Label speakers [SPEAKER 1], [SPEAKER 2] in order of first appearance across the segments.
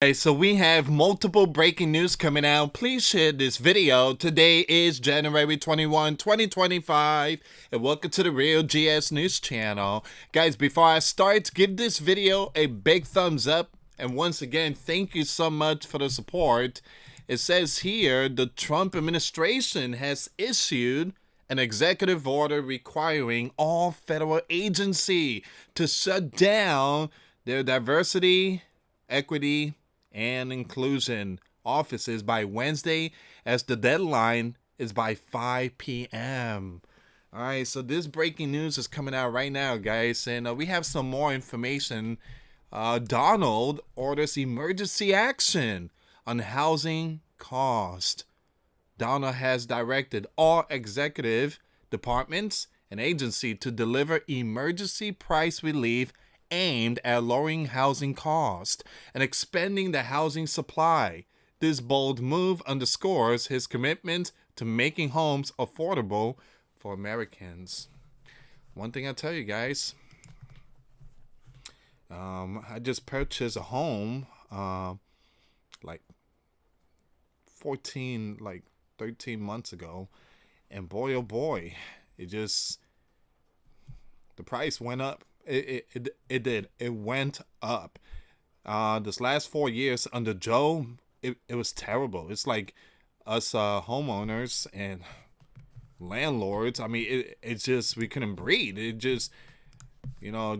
[SPEAKER 1] Okay, so we have multiple breaking news coming out. Please share this video. Today is January 21, 2025, and welcome to the Real GS News channel. Guys, before I start, give this video a big thumbs up. And once again, thank you so much for the support. It says here, the Trump administration has issued an executive order requiring all federal agencies to shut down their diversity, equity, and inclusion offices by Wednesday, as the deadline is by 5 p.m. All right, so this breaking news is coming out right now, guys, and we have some more information. Donald orders emergency action on housing cost. Donald has directed all executive departments and agencies to deliver emergency price relief aimed at lowering housing costs and expanding the housing supply. This bold move underscores his commitment to making homes affordable for Americans. One thing I tell you guys, I just purchased a home like 13 months ago, and boy oh boy, the price went up. It did. It went up. This last 4 years under Joe, it was terrible. It's like us homeowners and landlords. I mean, it's just, we couldn't breathe. It just,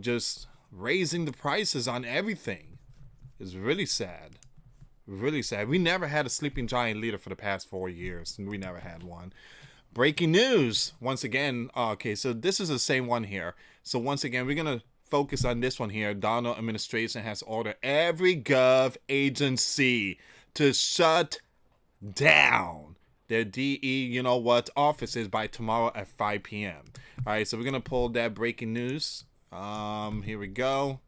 [SPEAKER 1] just raising the prices on everything is really sad. Really sad. We never had a sleeping giant leader for the past 4 years. We never had one. Breaking news once again. Okay, so this is the same one here. So once again, we're gonna focus on this one here. Donald administration has ordered every gov agency to shut down their DE offices by tomorrow at 5 p.m. All right, so we're gonna pull that breaking news. Here we go.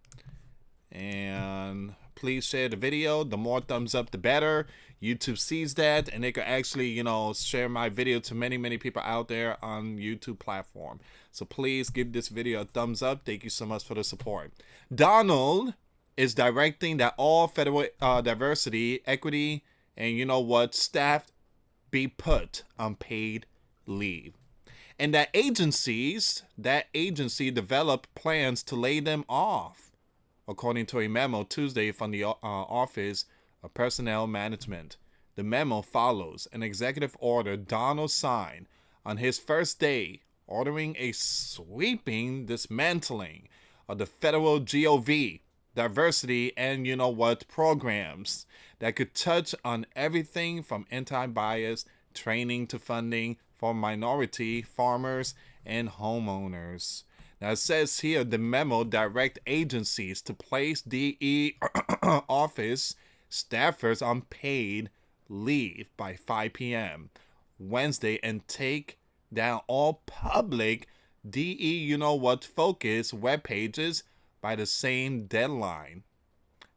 [SPEAKER 1] And please share the video. The more thumbs up, the better. YouTube sees that, and they can actually, share my video to many people out there on YouTube platform. So please give this video a thumbs up. Thank you so much for the support. Donald is directing that all federal diversity, equity, and staff be put on paid leave. And that agency develop plans to lay them off, according to a memo Tuesday from the Office of Personnel Management. The memo follows an executive order Donald signed on his first day, ordering a sweeping dismantling of the federal GOV, diversity, and programs that could touch on everything from anti-bias training to funding for minority farmers and homeowners. Now it says here the memo direct agencies to place DE office staffers on paid leave by 5 p.m. Wednesday and take down all public DE focus web pages by the same deadline.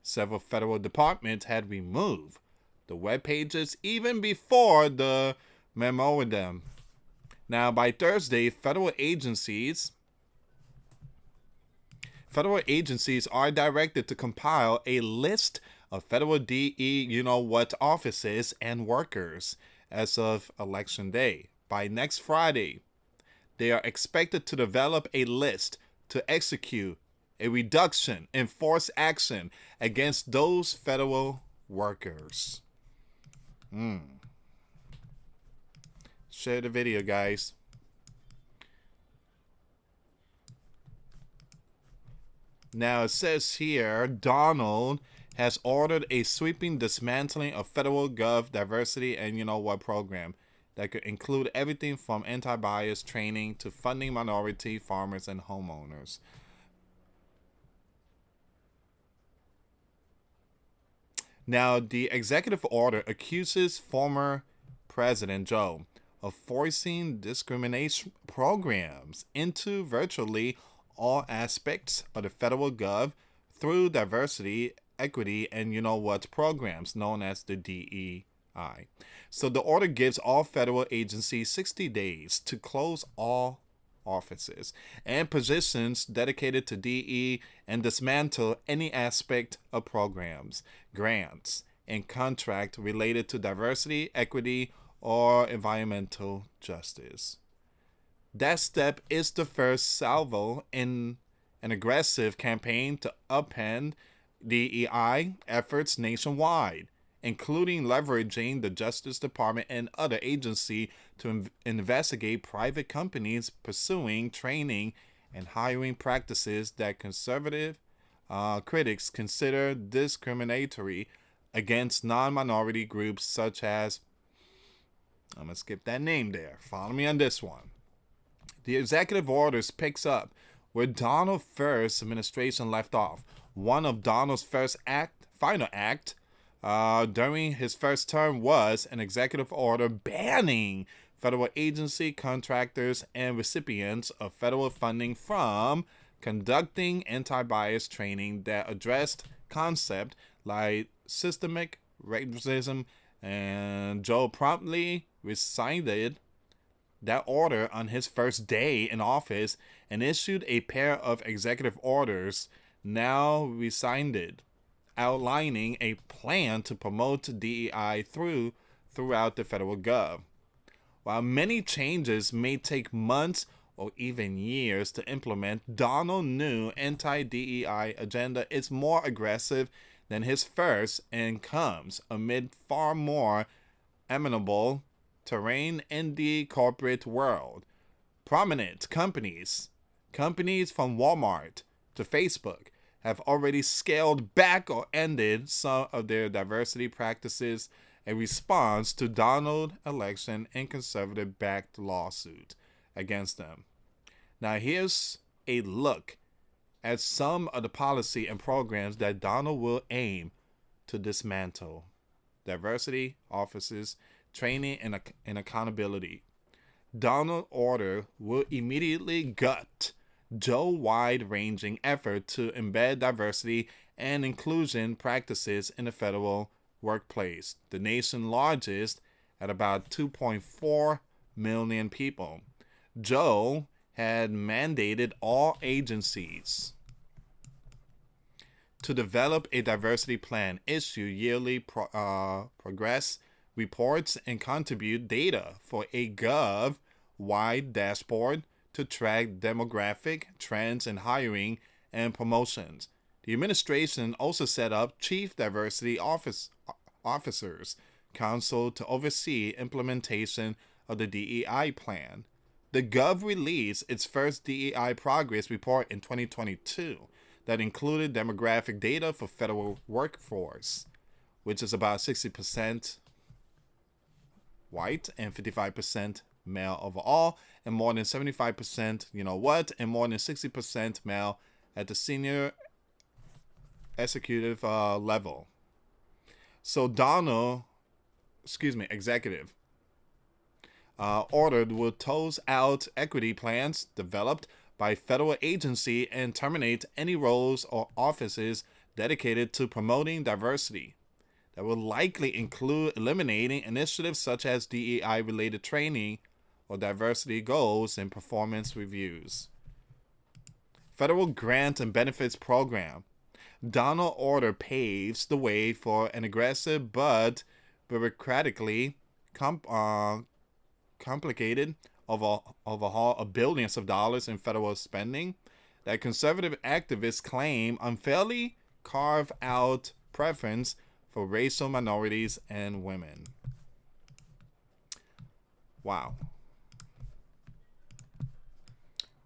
[SPEAKER 1] Several federal departments had removed the web pages even before the memorandum. Now by Thursday, federal agencies are directed to compile a list of federal DE offices and workers as of Election Day. By next Friday, they are expected to develop a list to execute a reduction in force action against those federal workers. Share the video, guys. Now it says here, Donald has ordered a sweeping dismantling of federal gov diversity and program that could include everything from anti-bias training to funding minority farmers and homeowners. Now, the executive order accuses former President Joe of forcing discrimination programs into virtually all aspects of the federal gov through diversity, equity, and programs known as the DEI. So the order gives all federal agencies 60 days to close all offices and positions dedicated to DE and dismantle any aspect of programs, grants, and contract related to diversity, equity, or environmental justice. That step is the first salvo in an aggressive campaign to upend DEI efforts nationwide, including leveraging the Justice Department and other agencies to investigate private companies pursuing training and hiring practices that conservative critics consider discriminatory against non-minority groups such as, I'm going to skip that name there. Follow me on this one. The executive orders picks up where Donald's first administration left off. One of Donald's final act during his first term was an executive order banning federal agency contractors and recipients of federal funding from conducting anti-bias training that addressed concepts like systemic racism, and Joe promptly rescinded that order on his first day in office and issued a pair of executive orders, now rescinded, outlining a plan to promote DEI throughout the federal gov. While many changes may take months or even years to implement, Donald's new anti-DEI agenda is more aggressive than his first and comes amid far more amenable terrain in the corporate world. Prominent companies from Walmart to Facebook, have already scaled back or ended some of their diversity practices in response to Donald's election and conservative-backed lawsuit against them. Now here's a look at some of the policy and programs that Donald will aim to dismantle. Diversity offices, training, and accountability. Donald's order will immediately gut Joe's wide-ranging effort to embed diversity and inclusion practices in the federal workplace, the nation's largest at about 2.4 million people. Joe had mandated all agencies to develop a diversity plan, issue yearly progress reports, and contribute data for a gov-wide dashboard to track demographic trends in hiring and promotions. The administration also set up Chief Diversity Officers Council to oversee implementation of the DEI plan. The Gov released its first DEI progress report in 2022 that included demographic data for federal workforce, which is about 60% white and 55% male overall, and more than 75%, and more than 60% male at the senior executive level. So executive ordered will toss out equity plans developed by federal agency and terminate any roles or offices dedicated to promoting diversity. That will likely include eliminating initiatives such as DEI-related training or diversity goals and performance reviews. Federal Grant and Benefits Program. Donald order paves the way for an aggressive but bureaucratically complicated overhaul of billions of dollars in federal spending that conservative activists claim unfairly carve out preference for racial minorities and women. Wow.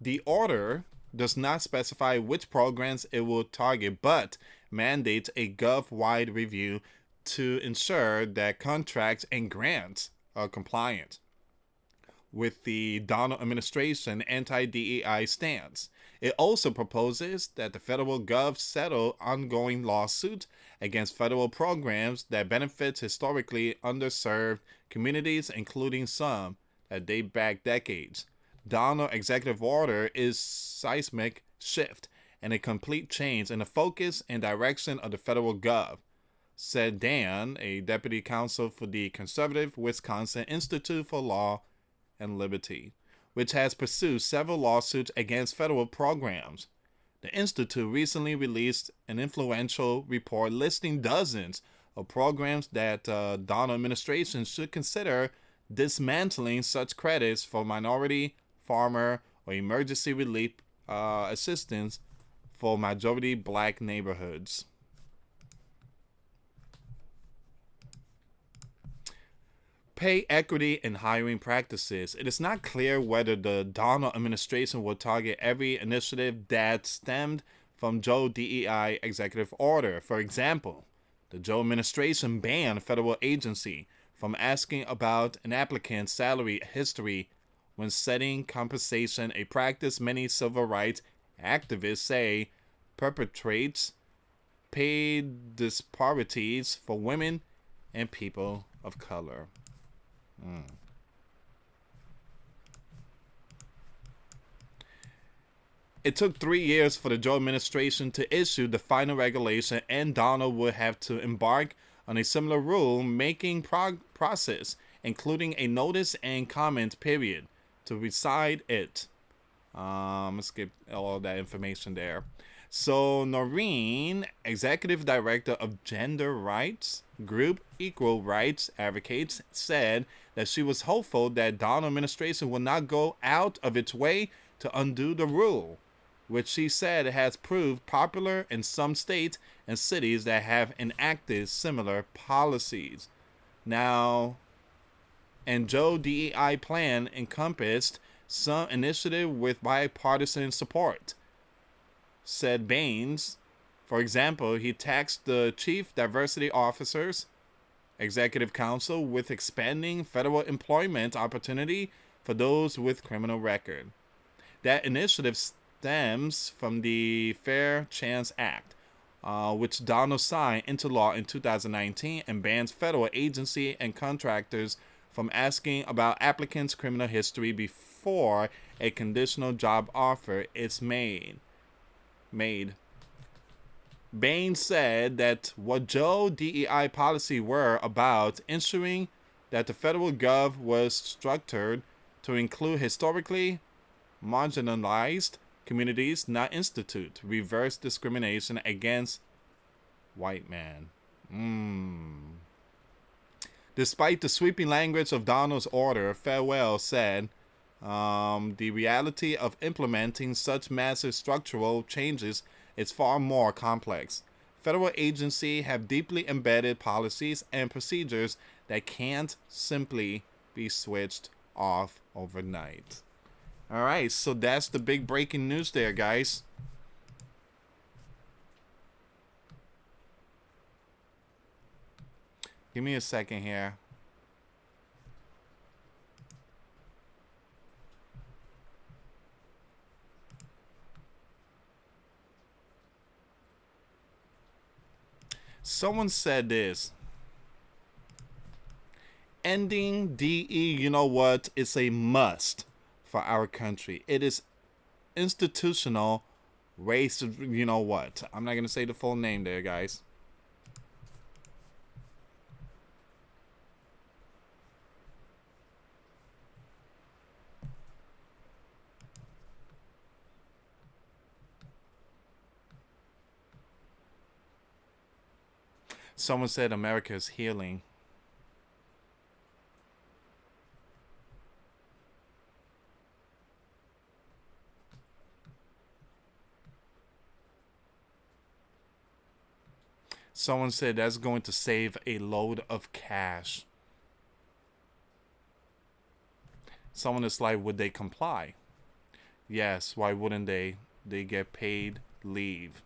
[SPEAKER 1] The order does not specify which programs it will target, but mandates a gov-wide review to ensure that contracts and grants are compliant with the Donald administration anti-DEI stance. It also proposes that the federal gov settle ongoing lawsuits against federal programs that benefit historically underserved communities, including some that date back decades. Donald executive order is seismic shift and a complete change in the focus and direction of the federal gov, said Dan, a deputy counsel for the conservative Wisconsin Institute for Law and Liberty. which has pursued several lawsuits against federal programs. The Institute recently released an influential report listing dozens of programs that Donald administration should consider dismantling, such credits for minority, farmer, or emergency relief assistance for majority black neighborhoods. Pay equity and hiring practices. It is not clear whether the Donald administration will target every initiative that stemmed from Joe DEI executive order. For example, the Joe administration banned a federal agency from asking about an applicant's salary history when setting compensation, a practice many civil rights activists say perpetrates pay disparities for women and people of color. It took 3 years for the Joe administration to issue the final regulation, and Donald would have to embark on a similar rule-making process, including a notice and comment period to recite it. Let's skip all that information there. So Noreen, executive director of gender rights group Equal Rights Advocates, said that she was hopeful that Donald administration will not go out of its way to undo the rule, which she said has proved popular in some states and cities that have enacted similar policies. Now, and Joe DEI plan encompassed some initiative with bipartisan support, said Baines. For example, he tasked the chief diversity officers, executive council with expanding federal employment opportunity for those with criminal record. That initiative stems from the Fair Chance Act, which Donald signed into law in 2019 and bans federal agency and contractors from asking about applicants' criminal history before a conditional job offer is made. Baines said that what Joe DEI policy were about ensuring that the federal gov was structured to include historically marginalized communities, not institute reverse discrimination against white men. Despite the sweeping language of Donald's order, Farwell said, the reality of implementing such massive structural changes is far more complex. Federal agencies have deeply embedded policies and procedures that can't simply be switched off overnight. All right, so that's the big breaking news there, guys. Give me a second here. Someone said this. Ending DE, you know what? It's a must for our country. It is institutional race. You know what? I'm not going to say the full name there, guys. Someone said America is healing. Someone said that's going to save a load of cash. Someone is like, would they comply? Yes, why wouldn't they? They get paid leave.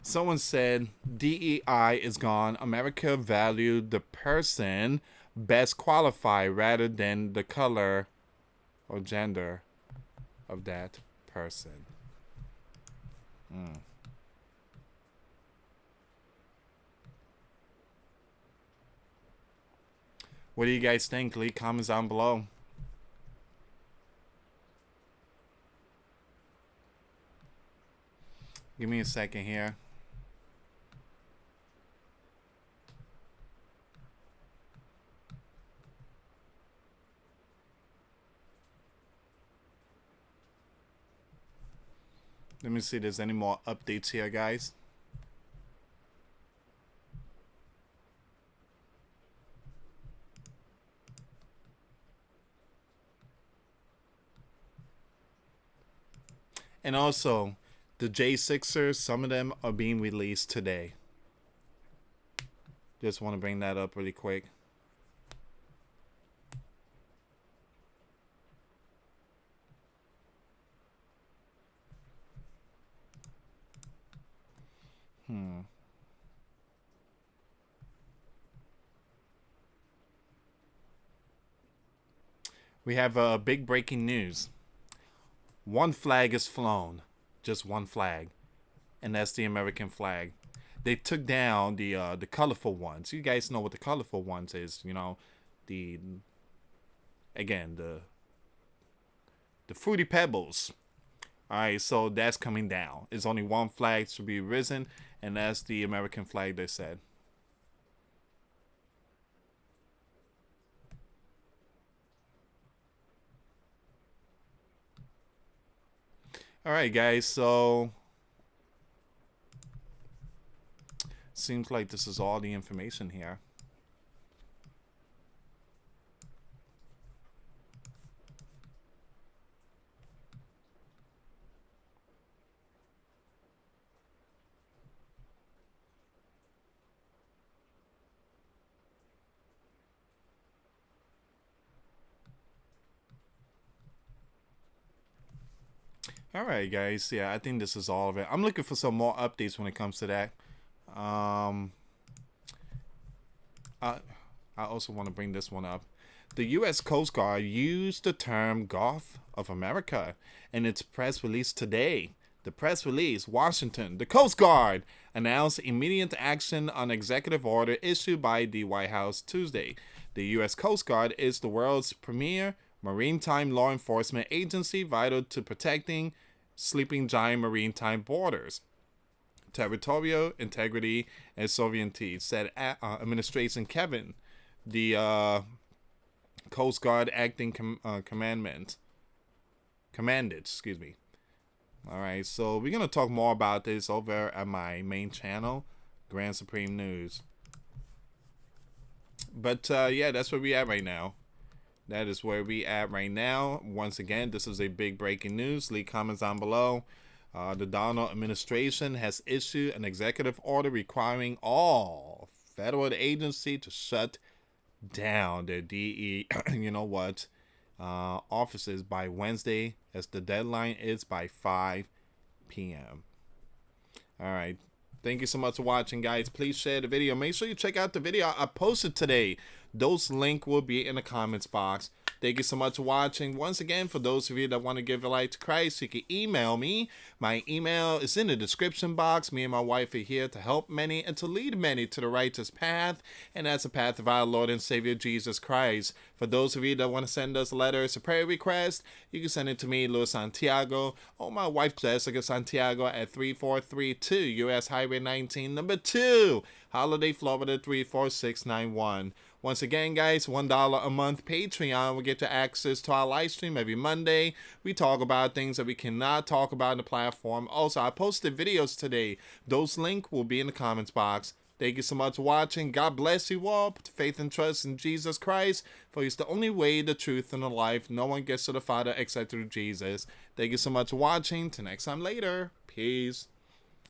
[SPEAKER 1] Someone said DEI is gone. America valued the person best qualified rather than the color or gender of that person. What do you guys think? Leave comments down below. Give me a second here. Let me see if there's any more updates here, guys. And also, the J6ers, some of them are being released today. Just want to bring that up really quick. We have big breaking news. One flag is flown. Just one flag. And that's the American flag. They took down the colorful ones. You guys know what the colorful ones is, you know. The Fruity Pebbles. Alright, so that's coming down. It's only one flag to be risen, and that's the American flag, they said. Alright, guys, so seems like this is all the information here. Alright, guys, yeah, I think this is all of it. I'm looking for some more updates when it comes to that. I also want to bring this one up. The U.S. Coast Guard used the term Gulf of America in its press release today. The press release, Washington, the Coast Guard announced immediate action on executive order issued by the White House Tuesday. The U.S. Coast Guard is the world's premier maritime law enforcement agency, vital to protecting sleeping giant maritime borders, territorial integrity, and sovereignty, said Administration Kevin, the Coast Guard acting commanded. Excuse me. All right, so we're gonna talk more about this over at my main channel, Grand Supreme News. But yeah, that's where we at right now. That is where we at right now. Once again, this is a big breaking news. Leave comments down below. The Donald administration has issued an executive order requiring all federal agencies to shut down their DE, offices by Wednesday, as the deadline is by 5 p.m. All right. Thank you so much for watching, guys. Please share the video. Make sure you check out the video I posted today. Those links will be in the comments box. Thank you so much for watching. Once again, for those of you that want to give your life to Christ, you can email me. My email is in the description box. Me and my wife are here to help many and to lead many to the righteous path, and that's the path of our Lord and Savior Jesus Christ. For those of you that want to send us letters or prayer requests, you can send it to me, US Santiago, or my wife, Jessica Santiago, at 3432 US Highway 19, number 2, Holiday, Florida 34691. Once again, guys, $1 a month Patreon will get you access to our live stream every Monday. We talk about things that we cannot talk about in the platform. Also, I posted videos today. Those links will be in the comments box. Thank you so much for watching. God bless you all. Put faith and trust in Jesus Christ, for He's the only way, the truth, and the life. No one gets to the Father except through Jesus. Thank you so much for watching. Till next time later. Peace.